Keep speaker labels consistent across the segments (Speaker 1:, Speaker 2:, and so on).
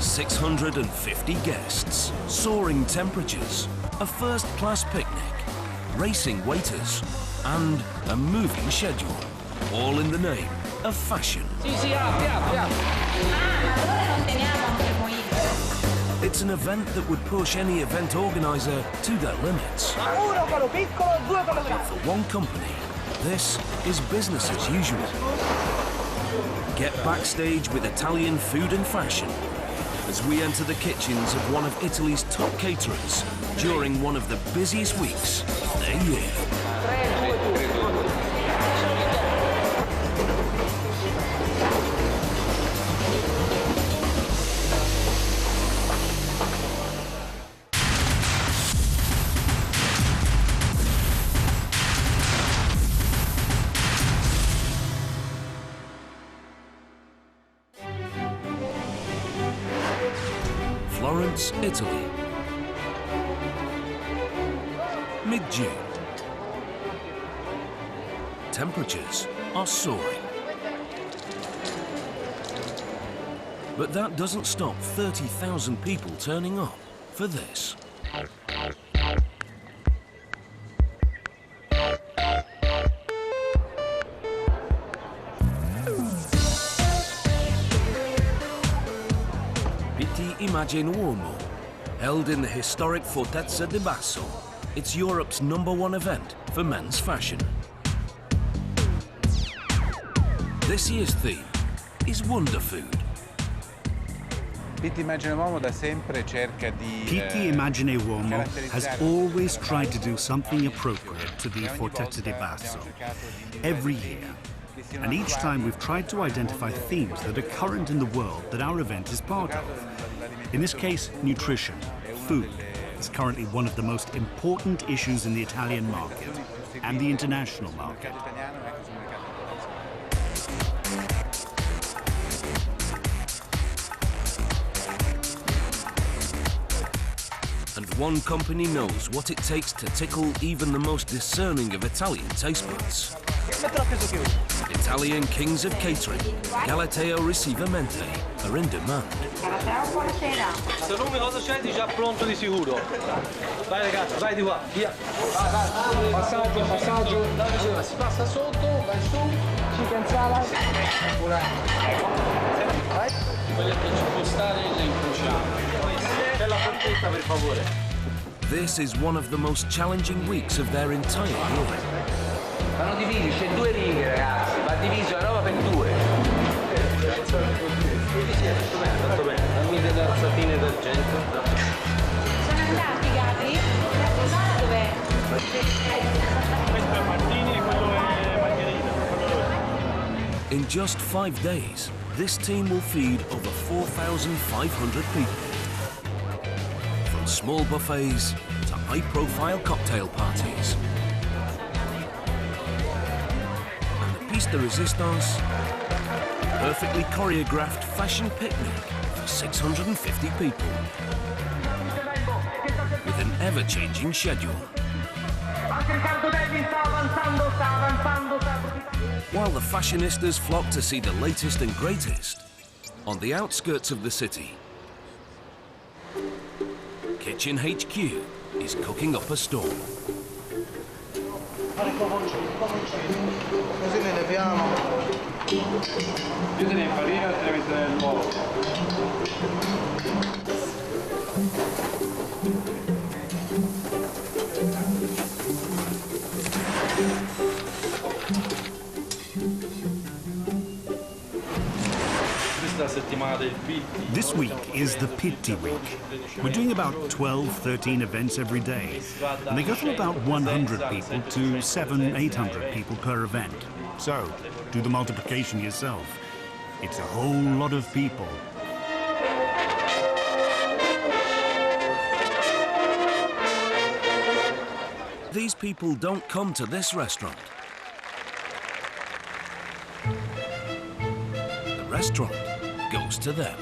Speaker 1: 650 guests, soaring temperatures, a first-class picnic, racing waiters, and a moving schedule, all in the name of fashion. It's an event that would push any event organizer to their limits. But for one company, this is business as usual. Get backstage with Italian food and fashion as we enter the kitchens of one of Italy's top caterers during one of the busiest weeks of their year. Florence, Italy. Mid-June. Temperatures are soaring. But that doesn't stop 30,000 people turning up for this. Immagine Uomo, held in the historic Fortezza di Basso. It's Europe's #1 event for men's fashion. This year's theme is Wonder Food.
Speaker 2: Pitti Immagine Uomo
Speaker 3: has always tried to do something appropriate to the Fortezza di Basso every year. And each time we've tried to identify themes that are current in the world that our event is part of. In this case, nutrition, food, is currently one of the most important issues in the Italian market and the international market.
Speaker 1: And one company knows what it takes to tickle even the most discerning of Italian taste buds. Italian kings of catering, Galateo Ricevamente, are in demand.
Speaker 4: Se non mi cosa c'è di già pronto di sicuro. Vai ragazzi, vai di qua, via. Passaggio, passaggio. Si passa sotto, vai su, chicken salad. Vai. Quelle che ci può stare le incrociamo. C'è la porchetta per favore.
Speaker 1: This is one of the most challenging weeks of their entire year.
Speaker 5: Vanno divisi, c'è 2 righe ragazzi, va diviso la roba per 2.
Speaker 4: Fatto bene, dammi delle alzatine d'argento.
Speaker 6: Sono andati i gatti? Dov'è?
Speaker 4: Questo è Martini e quello è Margherita.
Speaker 1: In just 5 days, this team will feed over 4,500 people. From small buffets to high-profile cocktail parties. Piece de resistance, a perfectly choreographed fashion picnic for 650 people, with an ever-changing schedule. While the fashionistas flock to see the latest and greatest, on the outskirts of the city, Kitchen HQ is cooking up a storm.
Speaker 7: Così ne leviamo.
Speaker 4: Più te ne infarina, altrimenti nell'uovo.
Speaker 3: This week is the Pitti week. We're doing about 12, 13 events every day, and they go from about 100 people to 700, 800 people per event. So, do the multiplication yourself. It's a whole lot of people.
Speaker 1: These people don't come to this restaurant. The restaurant goes to them.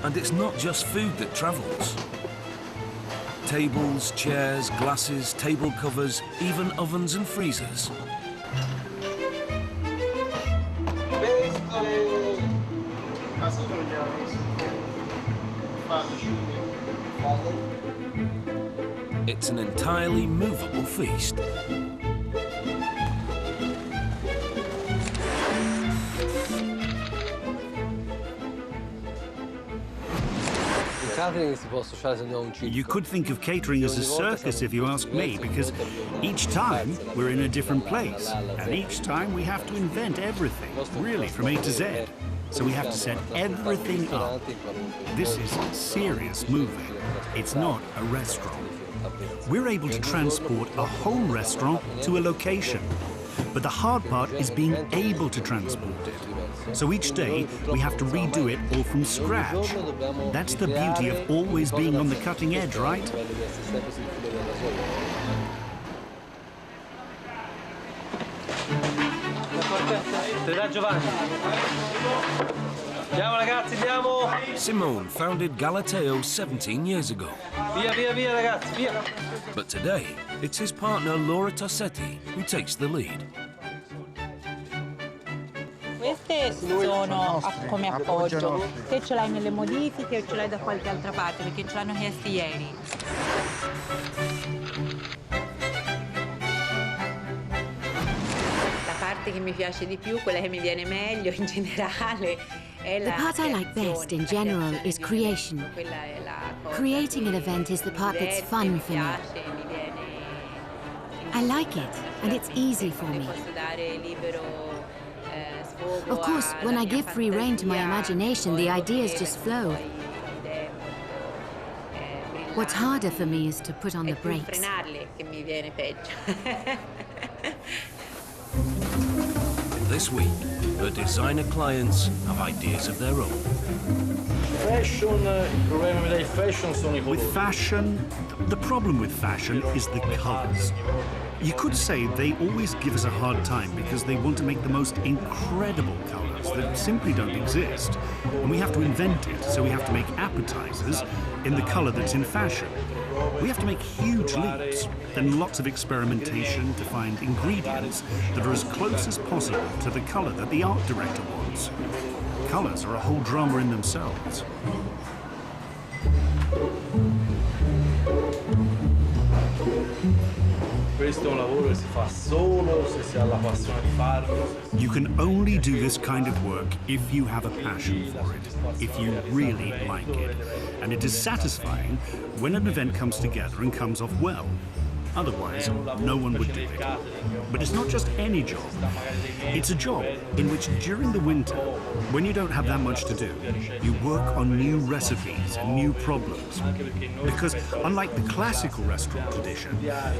Speaker 1: And it's not just food that travels. Tables, chairs, glasses, table covers, even ovens and freezers. It's an entirely movable feast.
Speaker 3: You could think of catering as a circus if you ask me, because each time we're in a different place, and each time we have to invent everything, really, from A to Z. So we have to set everything up. This is serious moving. It's not a restaurant. We're able to transport a whole restaurant to a location, but the hard part is being able to transport it. So each day, we have to redo it all from scratch. That's the beauty of always being on the cutting edge, right?
Speaker 1: Simone founded Galateo 17 years ago. But today, it's his partner Laura Tossetti who takes the lead.
Speaker 6: Queste sono come appoggio. Te ce l'hai nelle modifiche o ce l'hai da qualche altra parte, perché ce l'hanno chiesti ieri. La parte che mi piace di più, quella che mi viene meglio in generale, è la
Speaker 7: The part I like best in general is creation. Creating an event is the part that's fun for me. I like it, and it's easy for me. Of course, when I give free rein to my imagination, the ideas just flow. What's harder for me is to put on the brakes.
Speaker 1: This week, her designer clients have ideas of their own.
Speaker 3: With fashion, the problem with fashion is the colors. You could say they always give us a hard time because they want to make the most incredible colors that simply don't exist. And we have to invent it, so we have to make appetizers in the color that's in fashion. We have to make huge leaps and lots of experimentation to find ingredients that are as close as possible to the color that the art director wants. Colors are a whole drama in themselves. You can only do this kind of work if you have a passion for it, if you really like it. And it is satisfying when an event comes together and comes off well. Otherwise, no one would do it. But it's not just any job. It's a job in which during the winter, when you don't have that much to do, you work on new recipes and new problems. Because unlike the classical restaurant tradition,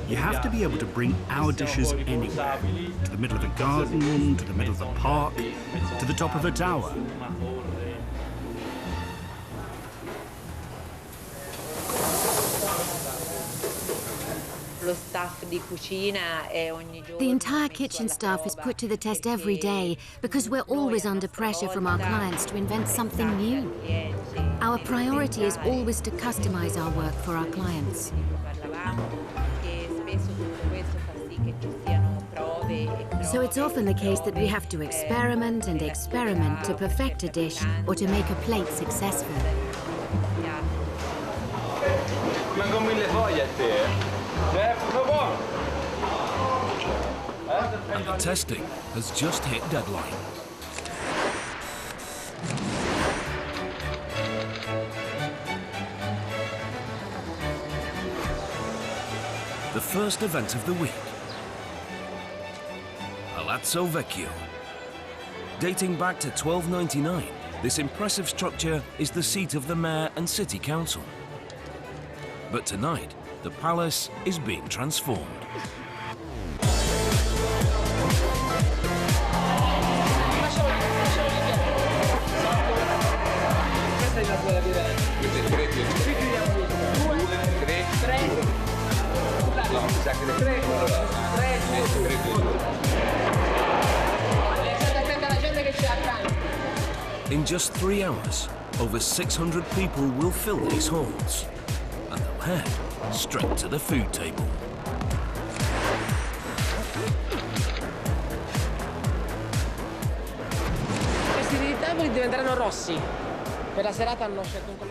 Speaker 3: you have to be able to bring our dishes anywhere. To the middle of a garden, to the middle of a park, to the top of a tower.
Speaker 7: The entire kitchen staff is put to the test every day because we're always under pressure from our clients to invent something new. Our priority is always to customize our work for our clients. So it's often the case that we have to experiment and experiment to perfect a dish or to make a plate successful.
Speaker 1: And the testing has just hit deadline. The first event of the week. Palazzo Vecchio. Dating back to 1299, this impressive structure is the seat of the mayor and city council. But tonight, the palace is being transformed. In just 3 hours, over 600 people will fill these halls, and they'll head straight to the food table.
Speaker 8: Questi tavoli diventeranno rossi.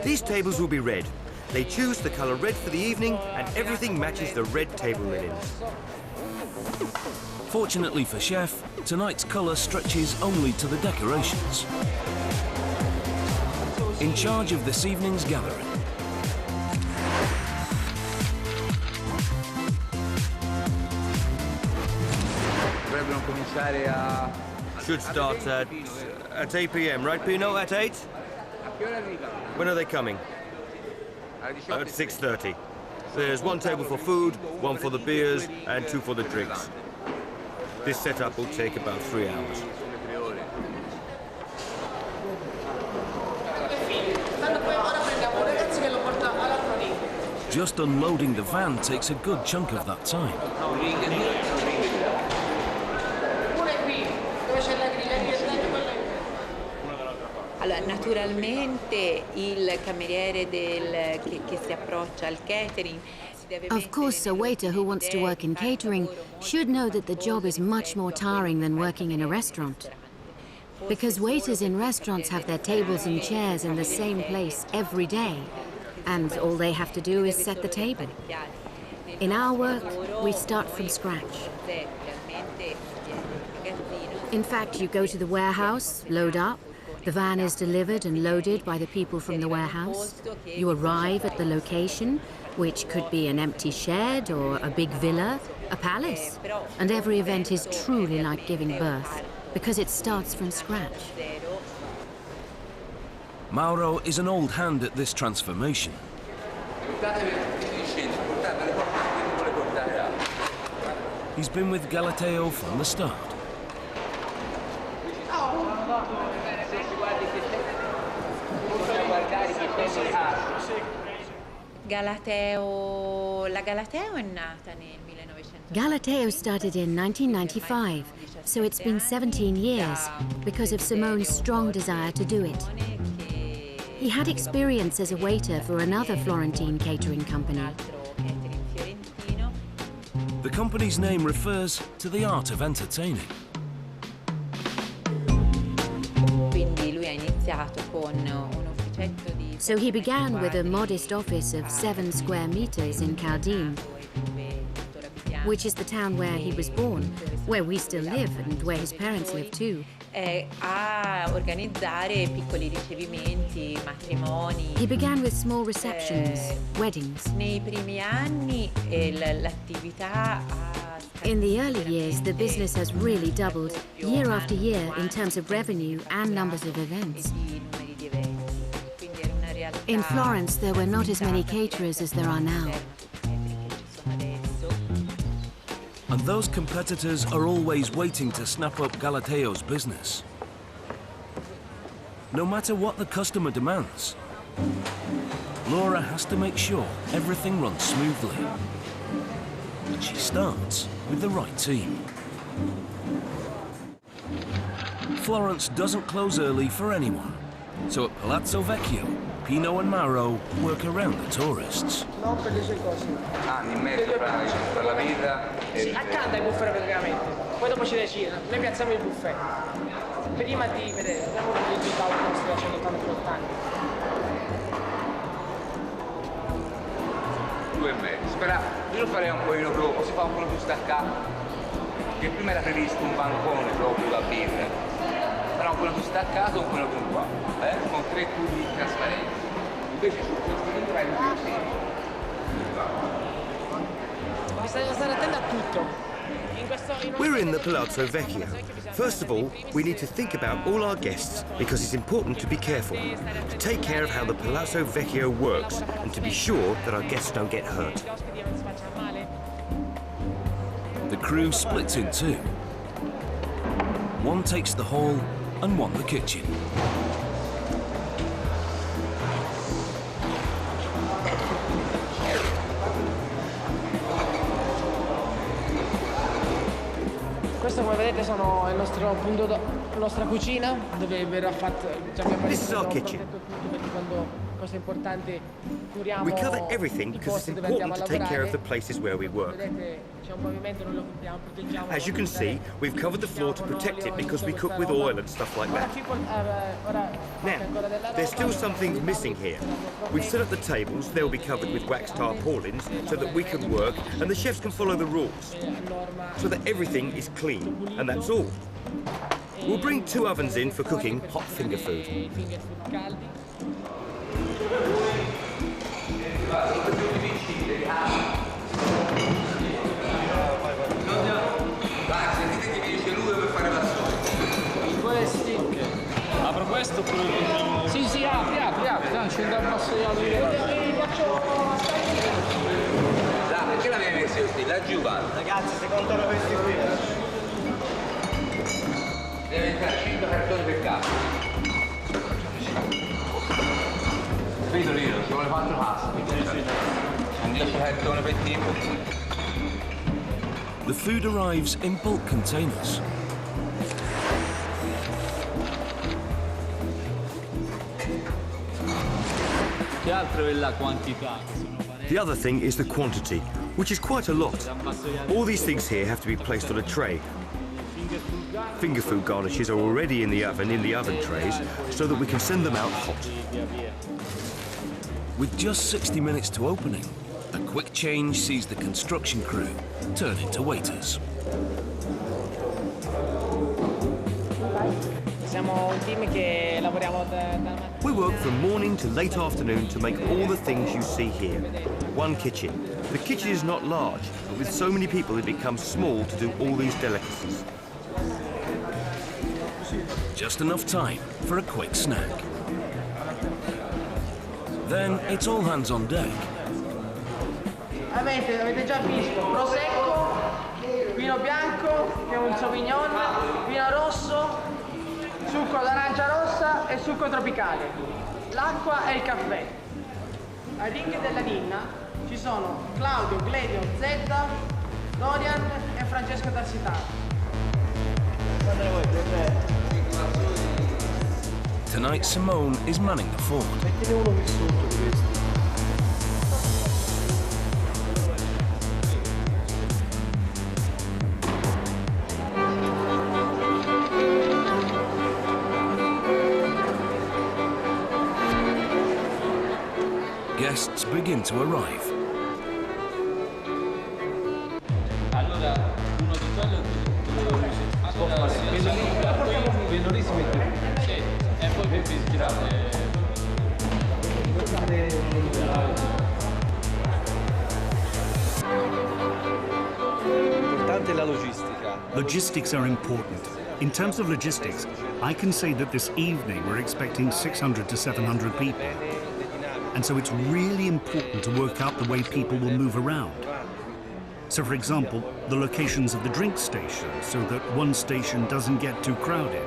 Speaker 8: These tables will be red. They choose the colour red for the evening, and everything matches the red table linens.
Speaker 1: Fortunately for Chef, tonight's colour stretches only to the decorations. In charge of this evening's gathering,
Speaker 8: Should start at 8 p.m, right, Pino? At 8? When are they coming? At 6:30. There's one table for food, one for the beers, and two for the drinks. This setup will take about 3 hours.
Speaker 1: just unloading the van takes a good chunk of that time.
Speaker 6: Allora, naturalmente il cameriere che si approccia al catering.
Speaker 7: Of course, a waiter who wants to work in catering should know that the job is much more tiring than working in a restaurant. Because waiters in restaurants have their tables and chairs in the same place every day, and all they have to do is set the table. In our work, we start from scratch. In fact, you go to the warehouse, load up, the van is delivered and loaded by the people from the warehouse. You arrive at the location, which could be an empty shed or a big villa, a palace. And every event is truly like giving birth, because it starts from scratch.
Speaker 1: Mauro is an old hand at this transformation. He's been with Galateo from the start.
Speaker 6: La Galateo è nata nel 1900.
Speaker 7: Galateo started in 1995, so it's been 17 years because of Simone's strong desire to do it. He had experience as a waiter for another Florentine catering company.
Speaker 1: The company's name refers to the art of entertaining.
Speaker 6: Quindi lui ha iniziato con un ufficetto di.
Speaker 7: So he began with a modest office of 7 square meters in Cardin, which is the town where he was born, where we still live and where his parents live too.
Speaker 6: A organizzare piccoli ricevimenti, matrimoni.
Speaker 7: He began with small receptions, weddings.
Speaker 6: Nei primi anni l'attività
Speaker 7: In the early years, the business has really doubled, year after year, in terms of revenue and numbers of events. In Florence, there were not as many caterers as there are now.
Speaker 1: And those competitors are always waiting to snap up Galateo's business. No matter what the customer demands, Laura has to make sure everything runs smoothly. And she starts with the right team. Florence doesn't close early for anyone, so at Palazzo Vecchio, Pino and Mauro work around the tourists.
Speaker 5: Non per le sue cose. In mezzo per la birra.
Speaker 9: Sì, accanto ai buffet praticamente. Poi dopo ci decide. Noi piazziamo il buffet. Prima di vedere, vediamo che i tavoli nostri facendo tanto importanti.
Speaker 5: 2,5. Spera, io lo farei un pochino dopo, si fa un po' più staccato. Che prima era previsto un bancone proprio da birra. Però un po' più staccato, un po' più qua. Con 3 tubi trasparenti. Invece su questo libro è più
Speaker 9: Bisogna stare attenti a tutto.
Speaker 8: We're in the Palazzo Vecchio. First of all, we need to think about all our guests because it's important to be careful, to take care of how the Palazzo Vecchio works and to be sure that our guests don't get hurt.
Speaker 1: The crew splits in two. One takes the hall and one the kitchen.
Speaker 9: Questo, come vedete, è il nostro punto, la nostra cucina, dove verrà fatta.
Speaker 8: This is our kitchen.
Speaker 9: Quando cosa importante, curiamo
Speaker 8: We cover everything
Speaker 9: i
Speaker 8: because it's
Speaker 9: posti dove andiamo
Speaker 8: important
Speaker 9: a
Speaker 8: to take care of the
Speaker 9: lavorare.
Speaker 8: places where we work.
Speaker 9: Vedete, c'è un pavimento, noi lo copriamo, proteggiamo.
Speaker 8: As you can see, we've covered the floor to protect it because we cook with oil and stuff like that. Now, there's still some things missing here. We've set up the tables, they'll be covered with wax tarpaulins so that we can work and the chefs can follow the rules. So that everything is clean, and that's all. We'll bring 2 ovens in for cooking hot finger food.
Speaker 9: Questi.
Speaker 4: Apro questo oppure...
Speaker 9: Sì, apri, dai, scendo al basso di
Speaker 5: Perché l'avevi messo questi? Laggiù va.
Speaker 4: Ragazzi, se contano questi qui.
Speaker 5: Deve entrare 5 cartoni per caso. Vedo io, ci vuole 4 passi. 10 cartoni per tipo.
Speaker 1: The food arrives in bulk containers.
Speaker 4: Che altro è la quantità?
Speaker 8: The other thing is the quantity, which is quite a lot. All these things here have to be placed on a tray. Finger food garnishes are already in the oven trays, so that we can send them out hot.
Speaker 1: With just 60 minutes to opening, a quick change sees the construction crew turn into waiters.
Speaker 9: Siamo un team che lavoriamo da
Speaker 8: We work from morning to late afternoon to make all the things you see here. One kitchen. The kitchen is not large, but with so many people it becomes small to do all these delicacies.
Speaker 1: Just enough time for a quick snack. Then it's all hands on deck.
Speaker 9: Avete già visto prosecco, vino bianco, che è un sauvignon, vino rosso, succo d'arancia rossa e succo tropicale. L'acqua e il caffè. Al ring della Ninna ci sono Claudio, Gledio, Zedda, Dorian e Francesco Tarsitano.
Speaker 1: Tonight Simone is manning the fort. Guests begin to arrive.
Speaker 4: Allora, uno di quello lì si mette. Sì, e poi per girare.
Speaker 2: Importante la logistica.
Speaker 3: Logistics are important. In terms of logistics, I can say that this evening we're expecting 600 to 700 people. And so it's really important to work out the way people will move around. So for example, the locations of the drink stations, so that one station doesn't get too crowded.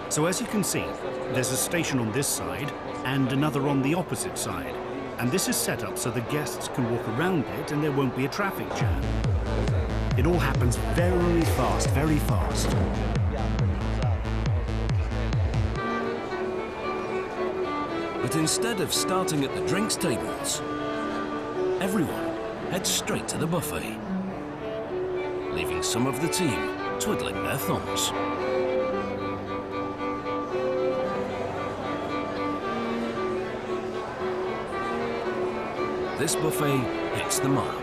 Speaker 3: So as you can see, there's a station on this side and another on the opposite side. And this is set up so the guests can walk around it and there won't be a traffic jam. It all happens very fast, very fast.
Speaker 1: But instead of starting at the drinks tables, everyone heads straight to the buffet, leaving some of the team twiddling their thumbs. This buffet hits the mark.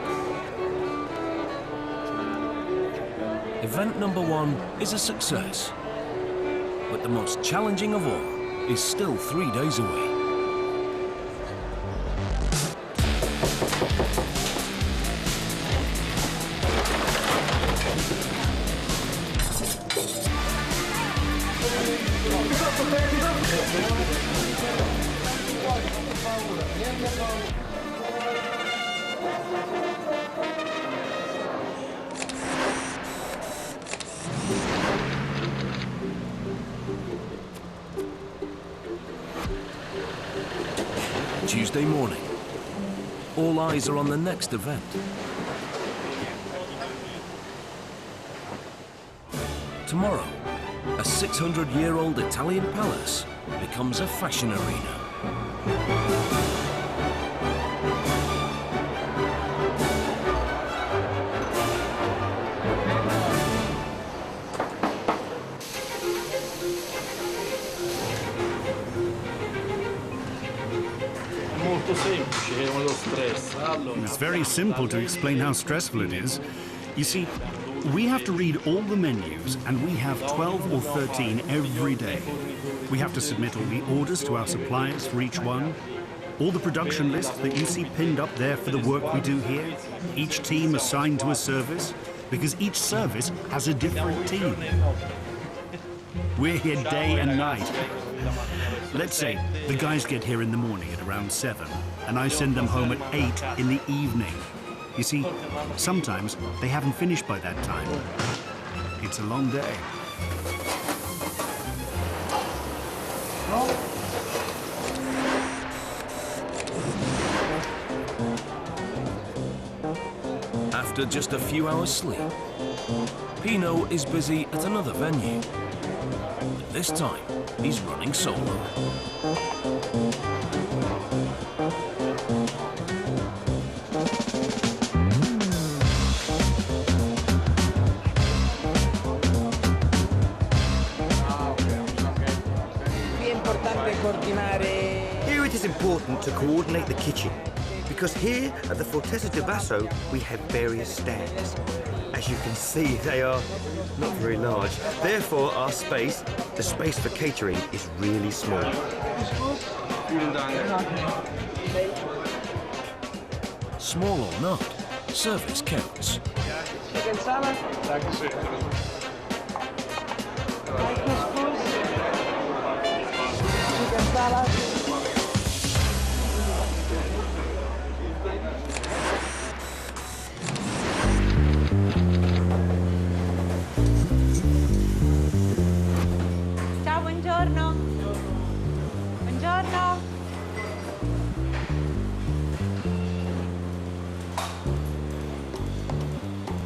Speaker 1: Event number 1 is a success, but the most challenging of all is still 3 days away. Tuesday morning. All eyes are on the next event. Tomorrow, a 600-year-old Italian palace becomes a fashion arena.
Speaker 3: It's very simple to explain how stressful it is. You see, we have to read all the menus, and we have 12 or 13 every day. We have to submit all the orders to our suppliers for each one, all the production lists that you see pinned up there for the work we do here, each team assigned to a service, because each service has a different team. We're here day and night. Let's say the guys get here in the morning at around 7, and I send them home at 8 in the evening. You see, sometimes they haven't finished by that time. It's a long day.
Speaker 1: After just a few hours sleep, Pino is busy at another venue. But this time, he's running solo.
Speaker 8: Here it is important to coordinate the kitchen, because here at the Fortezza di Basso we have various stands. As you can see, they are not very large. Therefore, our space, the space for catering, is really small.
Speaker 1: Small or not, service counts.
Speaker 9: Chicken salad. Chicken salad.
Speaker 6: Ciao, buongiorno. Buongiorno.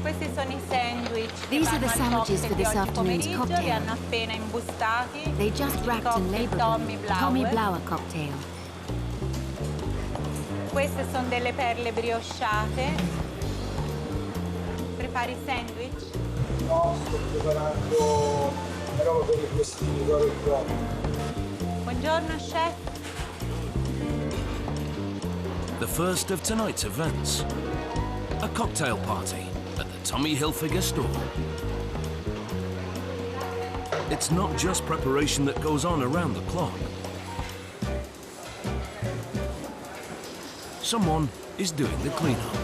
Speaker 6: Questi sono i sandwich.
Speaker 7: These are the sandwiches for this afternoon's
Speaker 6: Li
Speaker 7: cocktail.
Speaker 6: hanno appena imbustati.
Speaker 7: They just wrapped and labeled them Tommy Blower cocktail.
Speaker 6: Queste sono delle perle briochate. Prepari i sandwich?
Speaker 10: No, sto preparando una roba per i questini d'oro e cromo.
Speaker 6: Buongiorno, chef.
Speaker 1: The first of tonight's events, a cocktail party at the Tommy Hilfiger store. It's not just preparation that goes on around the clock. Someone is doing the cleanup.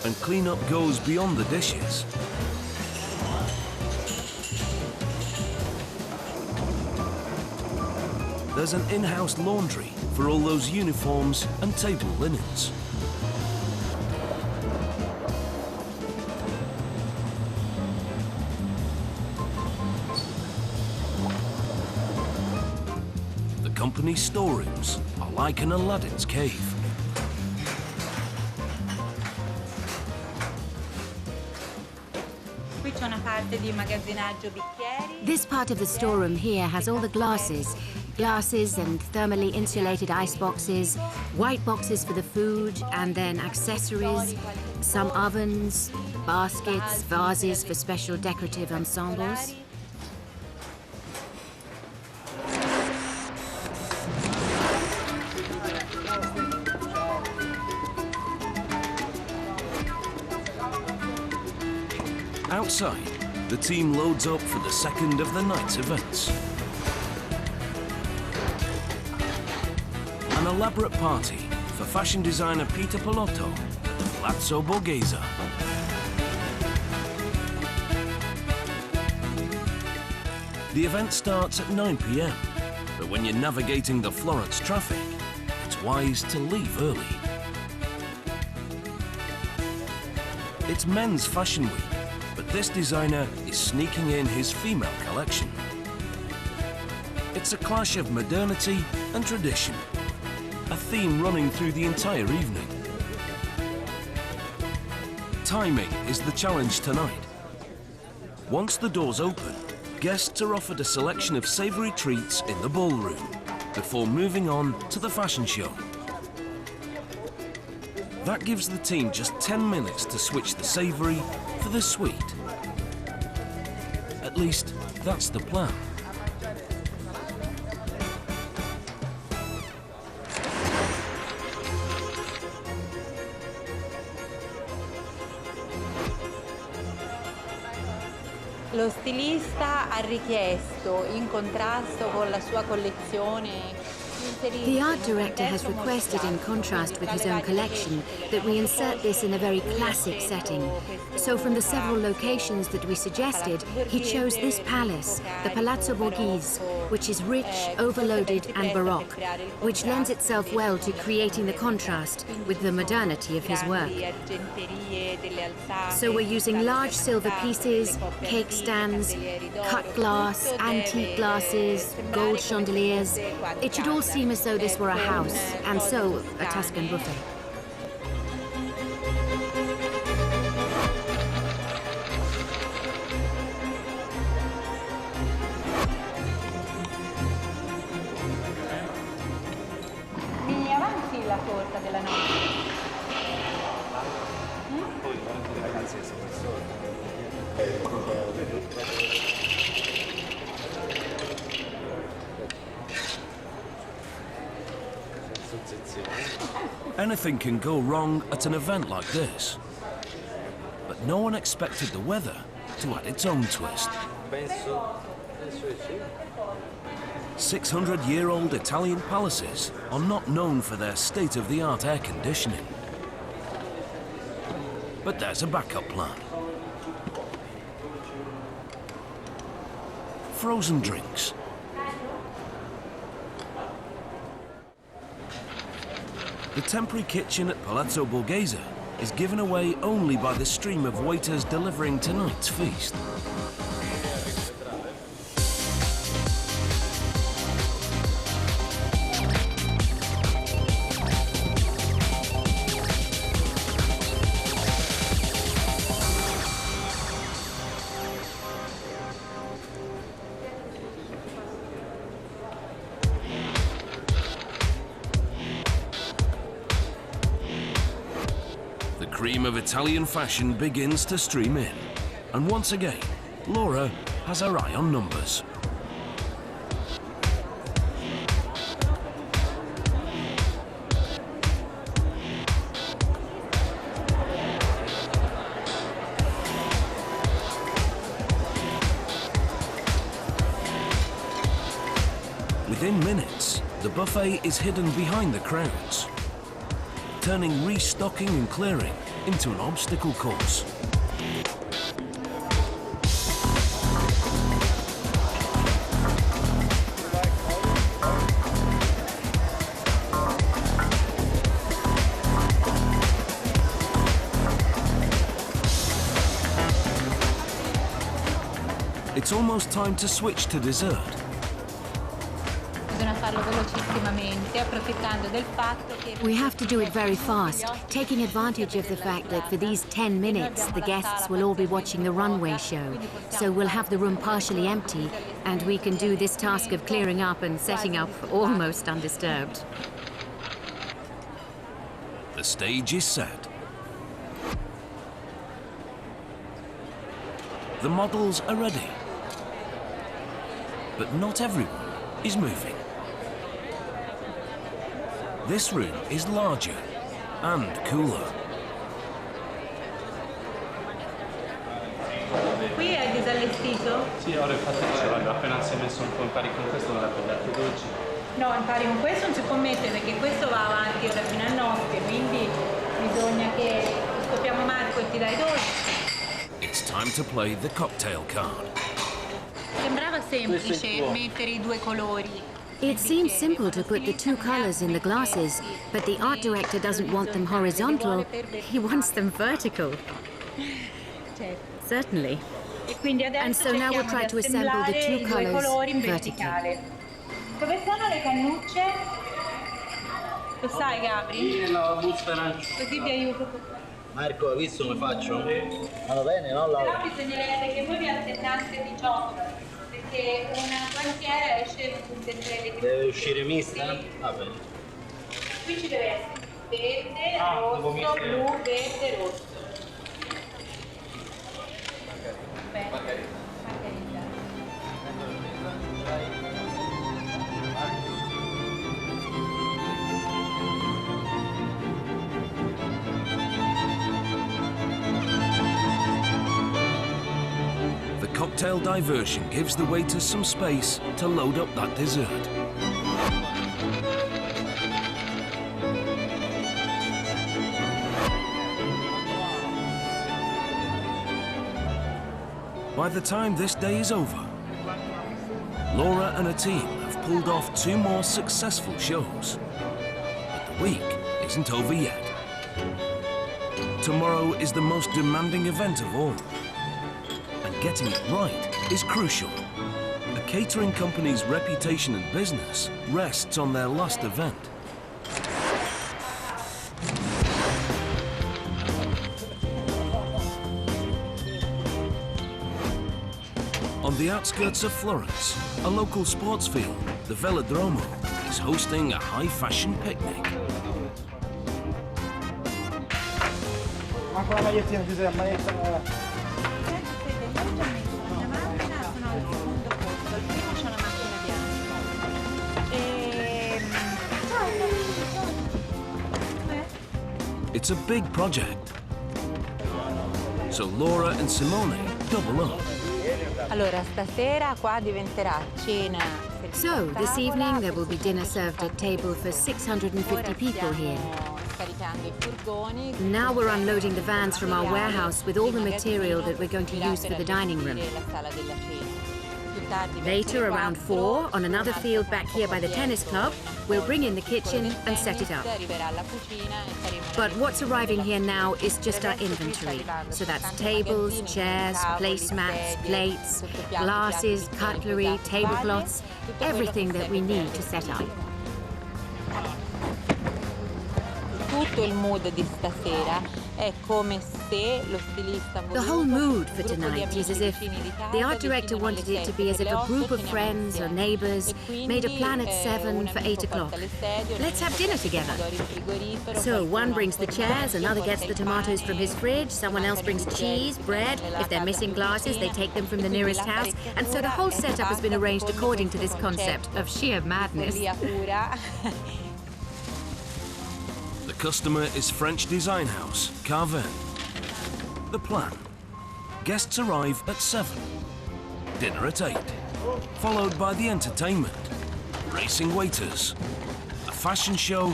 Speaker 1: And cleanup goes beyond the dishes. There's an in-house laundry for all those uniforms and table linens. The company's storerooms are like an Aladdin's cave.
Speaker 6: Qui c'è una parte di magazzinaggio bicchieri.
Speaker 7: This part of the storeroom here has all the glasses. Glasses and thermally insulated ice boxes, white boxes for the food, and then accessories, some ovens, baskets, vases for special decorative ensembles.
Speaker 1: Outside, the team loads up for the second of the night's events. An elaborate party for fashion designer Peter Palotto at the Palazzo Borghese. The event starts at 9 p.m, but when you're navigating the Florence traffic, it's wise to leave early. It's men's fashion week, but this designer is sneaking in his female collection. It's a clash of modernity and tradition, a theme running through the entire evening. Timing is the challenge tonight. Once the doors open, guests are offered a selection of savoury treats in the ballroom before moving on to the fashion show. That gives the team just 10 minutes to switch the savoury for the sweet. At least, that's the plan.
Speaker 6: Lo stilista ha richiesto, in contrasto con la sua collezione,
Speaker 7: the art director has requested, in contrast with his own collection, that we insert this in a very classic setting. So from the several locations that we suggested, he chose this palace, the Palazzo Borghese, which is rich, overloaded and baroque, which lends itself well to creating the contrast with the modernity of his work. So we're using large silver pieces, cake stands, cut glass, antique glasses, gold chandeliers. It should all seem as though this were a house, and so a Tuscan buffet.
Speaker 6: Mi avanzi la torta della notte?
Speaker 1: Anything can go wrong at an event like this. But no one expected the weather to add its own twist. 600-year-old Italian palaces are not known for their state-of-the-art air conditioning. But there's a backup plan. Frozen drinks. The temporary kitchen at Palazzo Borghese is given away only by the stream of waiters delivering tonight's feast. The cream of Italian fashion begins to stream in. And once again, Laura has her eye on numbers. Within minutes, the buffet is hidden behind the crowds, turning restocking and clearing into an obstacle course. It's almost time to switch to dessert.
Speaker 7: We have to do it very fast, taking advantage of the fact that for these 10 minutes the guests will all be watching the runway show. So we'll have the room partially empty and we can do this task of clearing up and setting up almost undisturbed.
Speaker 1: The stage is set. The models are ready. But not everyone is moving. This room is larger and cooler.
Speaker 6: Qui è disallestito?
Speaker 4: Sì, ora infatti appena si è messo un po' impari con questo non l'ha tagliato dolci.
Speaker 6: No, impari con questo non si può mettere perché questo va avanti ora fino a notte, quindi bisogna che scopriamo Marco e ti dai dolci.
Speaker 1: It's time to play the cocktail card.
Speaker 6: Sembrava semplice mettere I due colori.
Speaker 7: It seems simple to put the two colors in the glasses, but the art director doesn't want them horizontal, he wants them vertical. Certainly. And so now we'll try to assemble the two colors vertically.
Speaker 6: Dove sono le cannucce? Lo sai, Gabri?
Speaker 11: Nella busta
Speaker 6: Così vi aiuto.
Speaker 11: Marco, hai visto come faccio? Va bene, no Laura?
Speaker 6: Però bisognerebbe che voi vi alternate di gioco, perché una bandiera esce con delle...
Speaker 11: Deve uscire mista?
Speaker 6: Sì.
Speaker 11: Va bene.
Speaker 6: Qui ci deve essere verde, rosso, blu, verde, rosso. Bene. Margherita.
Speaker 1: The cocktail diversion gives the waiters some space to load up that dessert. By the time this day is over, Laura and her team have pulled off 2 more successful shows. But the week isn't over yet. Tomorrow is the most demanding event of all. And getting it right is crucial. A catering company's reputation and business rests on their last event. On the outskirts of Florence, a local sports field, the Velodromo, is hosting a high-fashion picnic.
Speaker 10: Manco la magliettina, ti sei ammaglietta.
Speaker 1: It's a big project. So Laura and Simone double up.
Speaker 6: Allora, stasera qua diventerà cena.
Speaker 7: So, this evening there will be dinner served at table for 650 people here. Now we're unloading the vans from our warehouse with all the material that we're going to use for the dining room. Later, around 4, on another field back here by the tennis club, we'll bring in the kitchen and set it up. But what's arriving here now is just our inventory. So that's tables, chairs, placemats, plates, glasses, cutlery, tablecloths, everything that we need to set up.
Speaker 6: Tutto il mood di stasera è come se lo stilista
Speaker 7: The whole mood for tonight is as if the art director wanted it to be as if a group of friends or neighbors made a plan at 7 for 8 o'clock. Let's have dinner together. So one brings the chairs, another gets the tomatoes from his fridge, someone else brings cheese, bread. If they're missing glasses, they take them from the nearest house. And so the whole setup has been arranged according to this concept of sheer madness.
Speaker 1: The customer is French design house, Carven. The plan. Guests arrive at 7. Dinner at 8. Followed by the entertainment. Racing waiters. A fashion show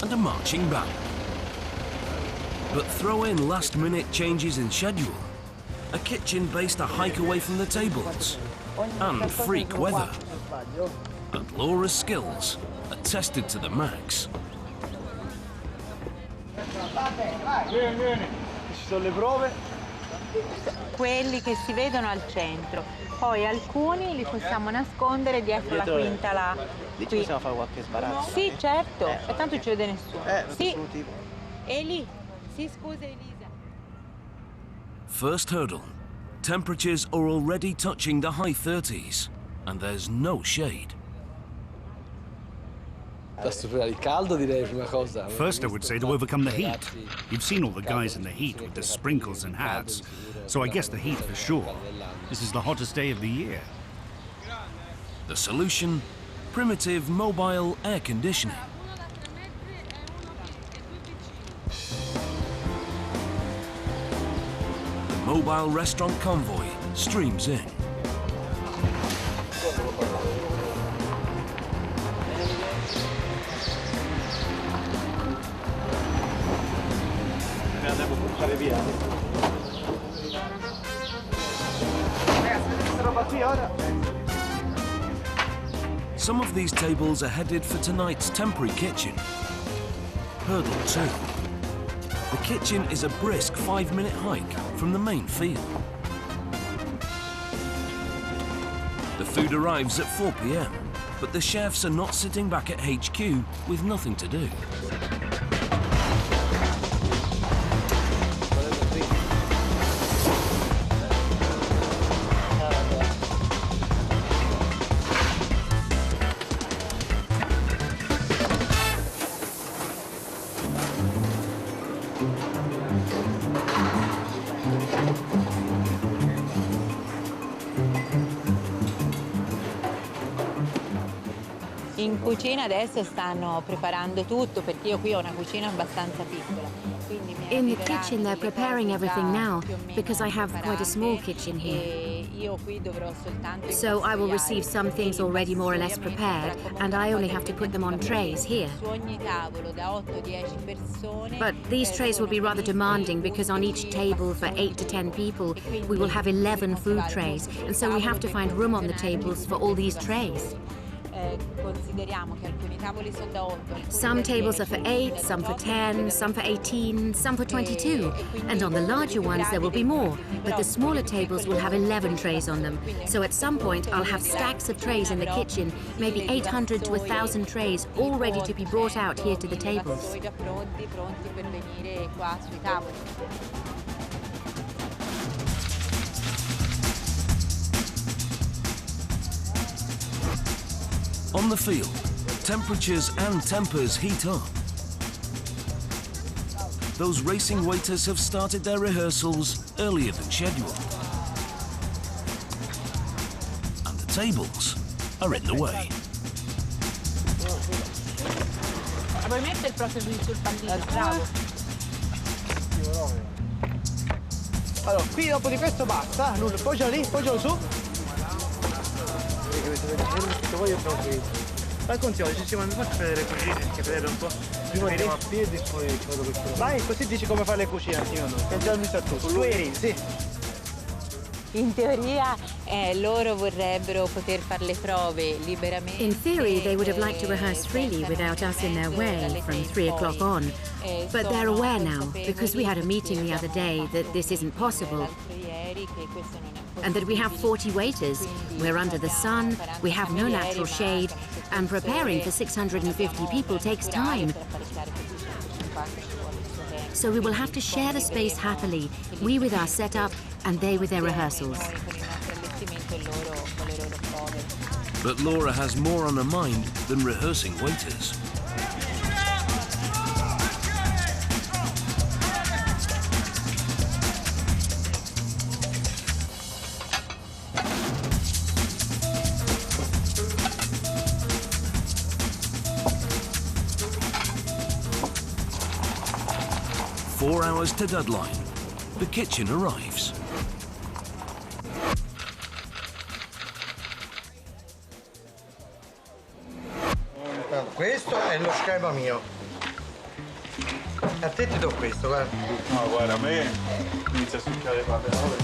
Speaker 1: and a marching band. But throw in last-minute changes in schedule. A kitchen based a hike away from the tables. And freak weather. And Laura's skills are tested to the max.
Speaker 10: Vieni, ci sono le prove.
Speaker 6: Quelli che si vedono al centro. Poi alcuni li possiamo nascondere dietro la quinta là.
Speaker 11: Lì ci possiamo fare qualche sbarazzo.
Speaker 6: Sì, certo. E tanto ci vede nessuno. Sì.
Speaker 11: Tipo.
Speaker 6: E lì. Sì, scusa Elisa.
Speaker 1: First hurdle. Temperatures are already touching the high 30s. And there's no shade.
Speaker 4: First,
Speaker 3: I would say to overcome the heat. You've seen all the guys in the heat with the sprinkles and hats. So I guess the heat for sure. This is the hottest day of the year.
Speaker 1: The solution? Primitive mobile air conditioning. The mobile restaurant convoy streams in. Some of these tables are headed for tonight's temporary kitchen. Hurdle 2. The kitchen is a brisk 5-minute hike from the main field. The food arrives at 4 p.m. But the chefs are not sitting back at HQ with nothing to do.
Speaker 6: In cucina adesso stanno preparando tutto perché io qui ho una cucina abbastanza piccola.
Speaker 7: In the kitchen they're preparing everything now because I have quite a small kitchen here. So I will receive some things already more or less prepared and I only have to put them on trays here. But these trays will be rather demanding because on each table for 8 to 10 people we will have 11 food trays, and so we have to find room on the tables for all these trays. Some tables are for 8, some for 10, some for 18, some for 22. And on the larger ones there will be more, but the smaller tables will have 11 trays on them. So at some point I'll have stacks of trays in the kitchen, maybe 800 to 1,000 trays all ready to be brought out here to the tables.
Speaker 1: On the field, temperatures and tempers heat up. Those racing waiters have started their rehearsals earlier than scheduled. And the tables are in the way.
Speaker 6: Vuoi mettere proprio qui sul pallino? Bravo.
Speaker 9: Allora, qui dopo di questo basta, poggialo lì, poggialo su. Vai con Tio, ci mi faccio vedere le cucine, che vedere un po'. Prima andiamo a piedi e poi ci vado questo. Vai, così dici come fare le cucine, che già mi sa tutto. Tu eri, sì.
Speaker 6: In teoria loro vorrebbero poter fare le prove liberamente.
Speaker 7: In theory, they would have liked to rehearse freely without us in their way from 3 o'clock on. But they're aware now, because we had a meeting the other day, that this isn't possible. And that we have 40 waiters, we're under the sun, we have no natural shade, and preparing for 650 people takes time. So we will have to share the space happily, we with our setup and they with their rehearsals.
Speaker 1: But Laura has more on her mind than rehearsing waiters. Four hours to deadline. The kitchen arrives.
Speaker 12: Questo è lo schema mio. A te ti do questo, guarda.
Speaker 13: No, guarda, a me inizia a succhiare le parole.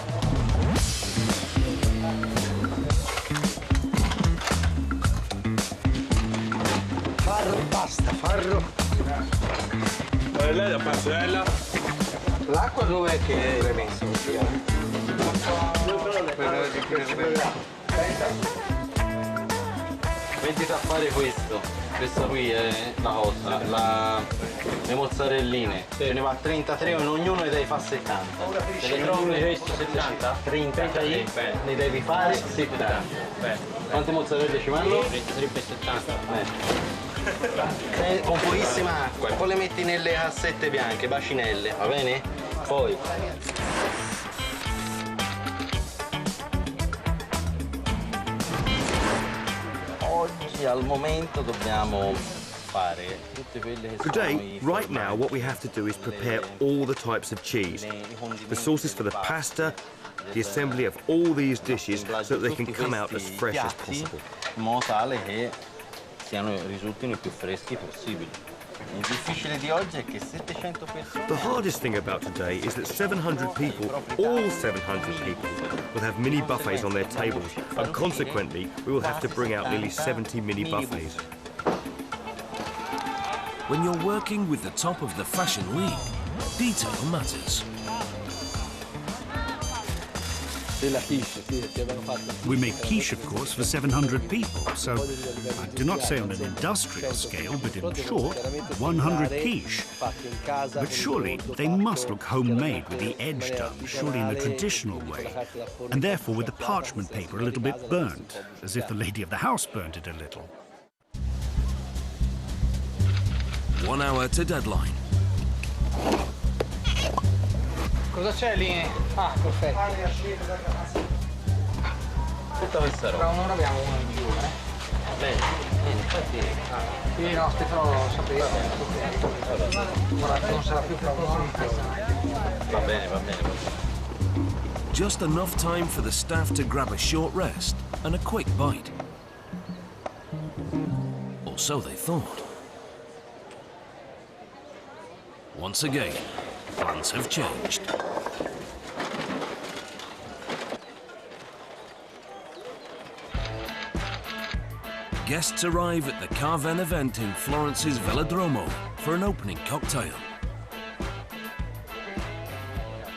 Speaker 12: Farro, basta, farro.
Speaker 13: Lei la passerella?
Speaker 12: L'acqua dov'è che l'hai messo?
Speaker 11: Mettiti a fare questo. Questa qui è la cosa, le mozzarelline. Ce ne va 33 in ognuno e devi fare 70. Se le trovi questo 70? 33 ne devi fare 70. Quante mozzarelle ci vanno? 33 per 70. Con pochissima acqua e poi le metti nelle cassette bianche, bacinelle, va bene? Poi oggi al momento dobbiamo fare tutte quelle che
Speaker 8: Today, right now, what we have to do is prepare all the types of cheese, the sauces for the pasta, the assembly of all these dishes so that they can come out as fresh as possible.
Speaker 11: In modo tale che risultino più freschi possibili. Il difficile di oggi è che 700 persone.
Speaker 8: The hardest thing about today is that 700 people, all 700 people, will have mini buffets on their tables, and consequently, we will have to bring out nearly 70 mini buffets.
Speaker 1: When you're working with the top of the fashion league, detail matters.
Speaker 3: We make quiche, of course, for 700 people, so I do not say on an industrial scale, but in short, 100 quiche. But surely they must look homemade with the edge done, surely in the traditional way, and therefore with the parchment paper a little bit burnt, as if the lady of the house burnt it a little.
Speaker 1: 1 hour to deadline.
Speaker 9: Cosa c'è lì? Ah, perfetto.
Speaker 11: Tutta questa roba.
Speaker 9: Tra un'ora abbiamo uno in più,
Speaker 11: Bene, infatti.
Speaker 9: Sì, no, Stefano lo sapeva. Ora non sarà più preposto.
Speaker 11: Va bene, va bene.
Speaker 1: Just enough time for the staff to grab a short rest and a quick bite. Or so they thought. Once again, plans have changed. Guests arrive at the Carven event in Florence's Velodromo for an opening cocktail.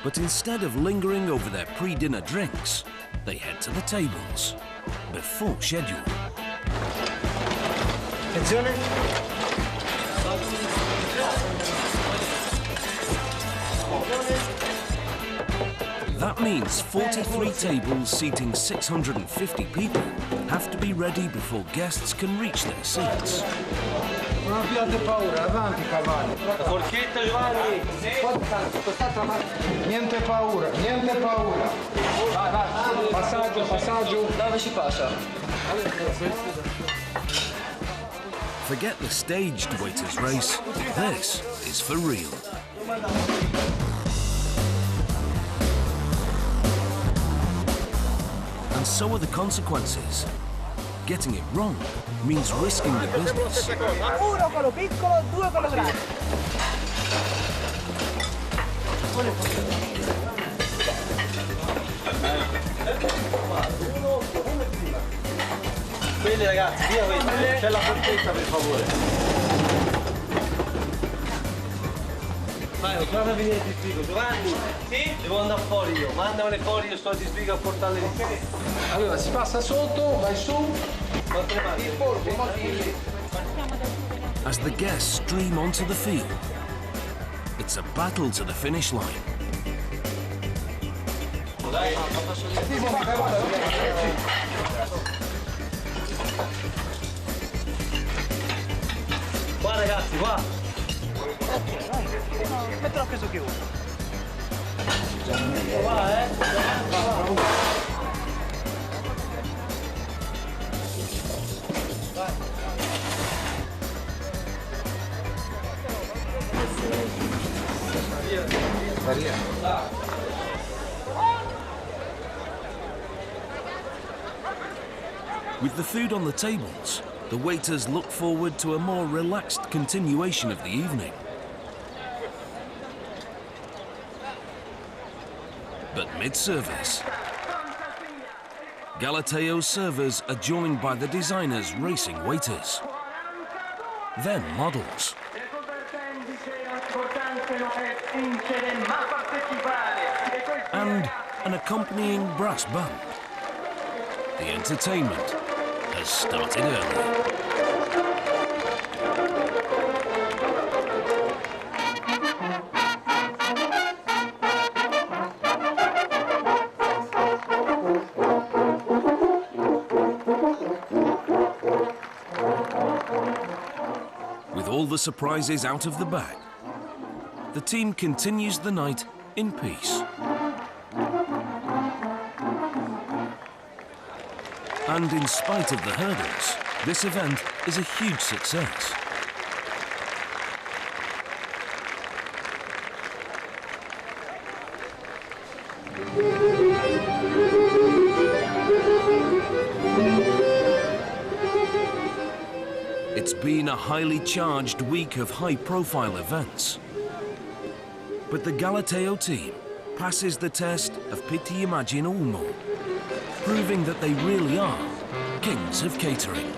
Speaker 1: But instead of lingering over their pre-dinner drinks, they head to the tables, before schedule.
Speaker 12: Attenzione.
Speaker 1: That means 43 tables seating 650 people have to be ready before guests can reach their seats.
Speaker 12: Non abbiate paura, avanti cavalli.
Speaker 11: La forchetta, Giovanni!
Speaker 12: Niente paura, niente paura.
Speaker 9: Vai, vai, passaggio, passaggio. Dove si passa?
Speaker 1: Forget the staged waiters race. This is for real. And so are the consequences. Getting it wrong means risking the business.
Speaker 9: Uno quello piccolo, due quello grande.
Speaker 11: Quelli ragazzi, via quelli, c'è la forchetta per favore. Vai, torna a venire ti spiego. Giovanni, sì? Devo andare fuori io, mandamene fuori, io sto ti spiego a portarle di qui.
Speaker 9: Allora si passa sotto, vai su.
Speaker 1: As the guests stream onto the field, it's a battle to the finish line.
Speaker 11: Qua ragazzi, qua!
Speaker 9: Aspetta l'ho preso chiuso.
Speaker 11: Qua,
Speaker 1: With the food on the tables, the waiters look forward to a more relaxed continuation of the evening. But mid-service, Galateo's servers are joined by the designer's racing waiters, then models, and an accompanying brass band. The entertainment has started early. With all the surprises out of the bag, the team continues the night in peace. And in spite of the hurdles, this event is a huge success. It's been a highly charged week of high-profile events. But the Galateo team passes the test of Pitti Immagine Uno, proving that they really are kings of catering.